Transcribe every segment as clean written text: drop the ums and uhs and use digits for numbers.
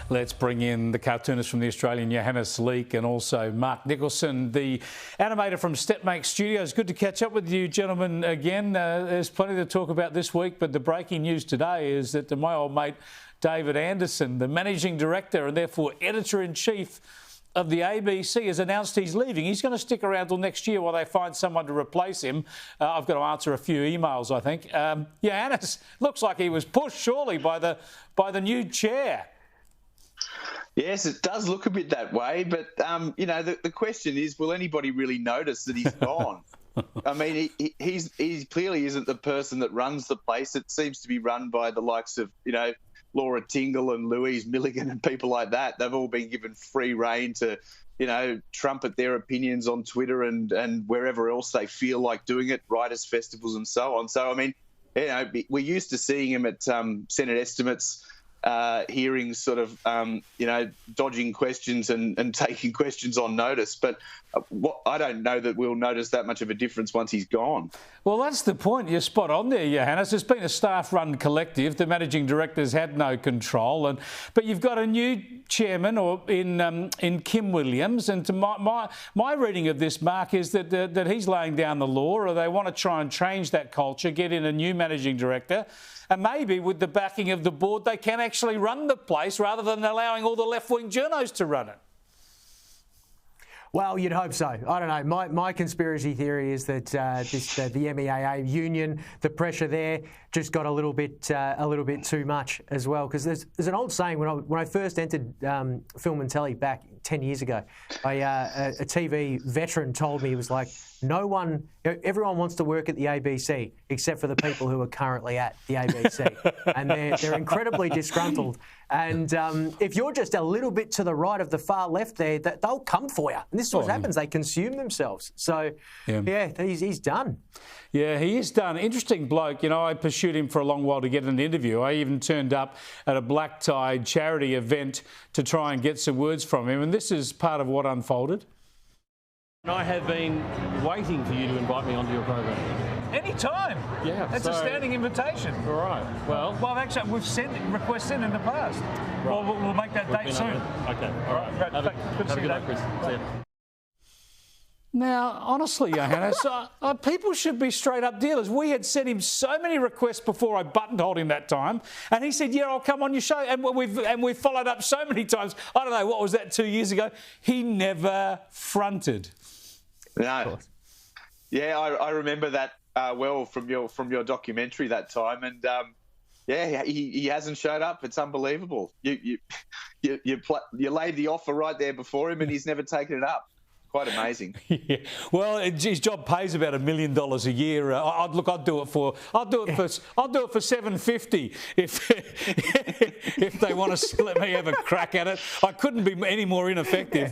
Let's bring in the cartoonist from the Australian, Johannes Leak, and also Mark Nicholson, the animator from Stepmake Studios. Good to catch up with you, gentlemen, again. There's plenty to talk about this week, but the breaking news today is that my old mate David Anderson, the managing director and therefore editor-in-chief of the ABC, has announced he's leaving. He's going to stick around till next year while they find someone to replace him. I've got to answer a few emails, I think. Johannes, looks like he was pushed, surely, by the new chair. Yes, it does look a bit that way, but, you know, the question is, will anybody really notice that he's gone? I mean, he clearly isn't the person that runs the place. It seems to be run by the likes of, you know, Laura Tingle and Louise, Milligan and people like that. They've all been given free rein to, you know, trumpet their opinions on Twitter and wherever else they feel like doing it, writers' festivals and so on. So, I mean, you know, we're used to seeing him at Senate estimates hearings, sort of, you know, dodging questions and taking questions on notice. But I don't know that we'll notice that much of a difference once he's gone. Well, that's the point. You're spot on there, Johannes. It's been a staff-run collective. The managing directors had no control, but you've got a new chairman in Kim Williams. And to my reading of this, Mark, is that he's laying down the law, or they want to try and change that culture, get in a new managing director. And maybe with the backing of the board, they can actually run the place rather than allowing all the left-wing journos to run it. Well, you'd hope so. I don't know. My conspiracy theory is that the MEAA union, the pressure there, just got a little bit too much as well. Because there's an old saying when I first entered film and telly back 10 years ago, a TV veteran told me, he was like, everyone wants to work at the ABC except for the people who are currently at the ABC, and they're incredibly disgruntled. And if you're just a little bit to the right of the far left there, they'll come for you. And this is what happens. They consume themselves. So, yeah, he's done. Yeah, he is done. Interesting bloke. You know, I pursued him for a long while to get an interview. I even turned up at a black-tied charity event to try and get some words from him. And this is part of what unfolded. I have been waiting for you to invite me onto your program. Anytime. Yeah. That's a standing invitation. All right. Well, actually, we've sent requests in the past. Right. Well, we'll make that date soon. Okay. All right. Great. Have a good night, Chris. See you. Now, honestly, Johannes, people should be straight-up dealers. We had sent him so many requests before I buttonholed him that time, and he said, "Yeah, I'll come on your show." And we've followed up so many times. I don't know, what was that, 2 years ago? He never fronted. No. Yeah, I remember that well from your documentary that time, and yeah, he hasn't showed up. It's unbelievable. You laid the offer right there before him, and he's never taken it up. Quite amazing. Yeah. Well, his job pays about $1 million a year. Look, I'd do it for $750 if they want to let me have a crack at it. I couldn't be any more ineffective.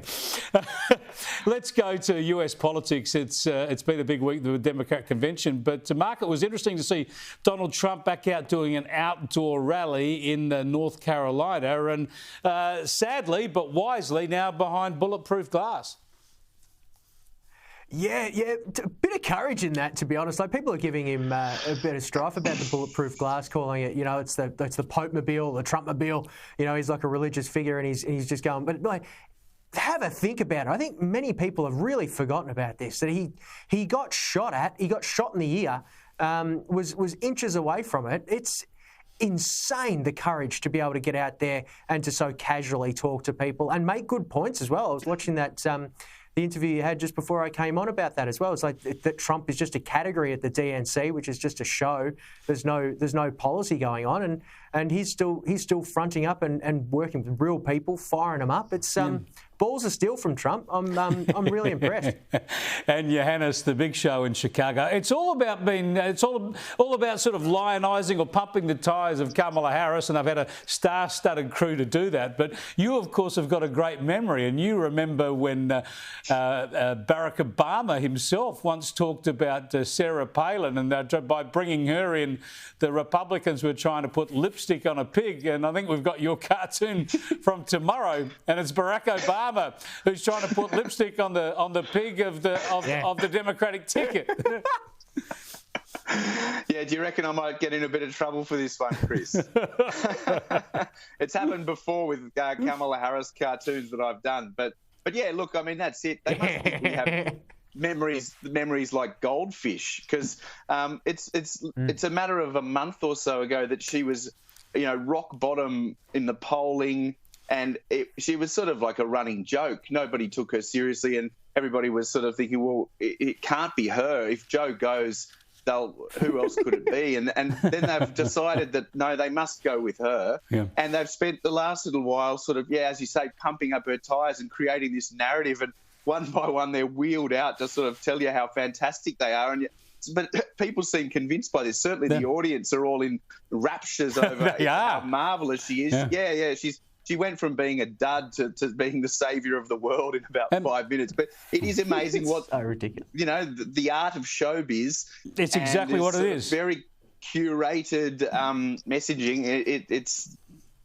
Let's go to US politics. It's been a big week, the Democrat convention, but Mark, it was interesting to see Donald Trump back out doing an outdoor rally in North Carolina, and sadly but wisely now behind bulletproof glass. Yeah, a bit of courage in that, to be honest. Like, people are giving him a bit of strife about the bulletproof glass, calling it, you know, it's the Pope-mobile, the Trump-mobile. You know, he's like a religious figure, and he's just going. But like, have a think about it. I think many people have really forgotten about this. That he got shot at. He got shot in the ear. Was inches away from it. It's insane, the courage to be able to get out there and to so casually talk to people and make good points as well. I was watching that. The interview you had just before I came on about that as well. It's like that Trump is just a category at the DNC, which is just a show. There's no policy going on, and he's still fronting up and working with real people, firing them up. It's balls of steel from Trump. I'm really impressed. And Johannes, the big show in Chicago. It's all about all about sort of lionising or pumping the tyres of Kamala Harris, and I've had a star-studded crew to do that. But you, of course, have got a great memory, and you remember when Barack Obama himself once talked about Sarah Palin, and by bringing her in, the Republicans were trying to put lipstick on a pig. And I think we've got your cartoon from tomorrow, and it's Barack Obama who's trying to put lipstick on the pig of the Democratic ticket. Yeah, do you reckon I might get in a bit of trouble for this one, Chris? It's happened before with Kamala Harris cartoons that I've done, but yeah, look, I mean, that's it. They must think we have memories like goldfish, because it's a matter of a month or so ago that she was, rock bottom in the polling, and she was sort of like a running joke. Nobody took her seriously, and everybody was sort of thinking, well, it can't be her. If Joe goes, who else could it be? And then they've decided that, no, they must go with her. Yeah. And they've spent the last little while sort of, as you say, pumping up her tyres and creating this narrative. And one by one, they're wheeled out to sort of tell you how fantastic they are. But people seem convinced by this. Certainly the audience are all in raptures over how marvellous she is. Yeah. She went from being a dud to being the saviour of the world in about 5 minutes. But it is amazing what, so ridiculous. The art of showbiz. It's exactly what it is. Very curated messaging.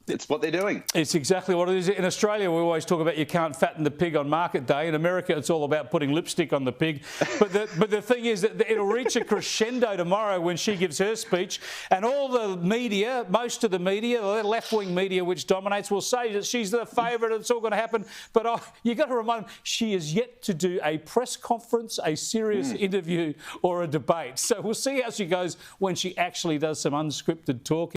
It's what they're doing. It's exactly what it is. In Australia, we always talk about you can't fatten the pig on market day. In America, it's all about putting lipstick on the pig. But the thing is that it'll reach a crescendo tomorrow when she gives her speech, and all the media, most of the media, the left-wing media which dominates, will say that she's the favourite. It's all going to happen. But you got to remind them, she is yet to do a press conference, a serious interview, or a debate. So we'll see how she goes when she actually does some unscripted talking.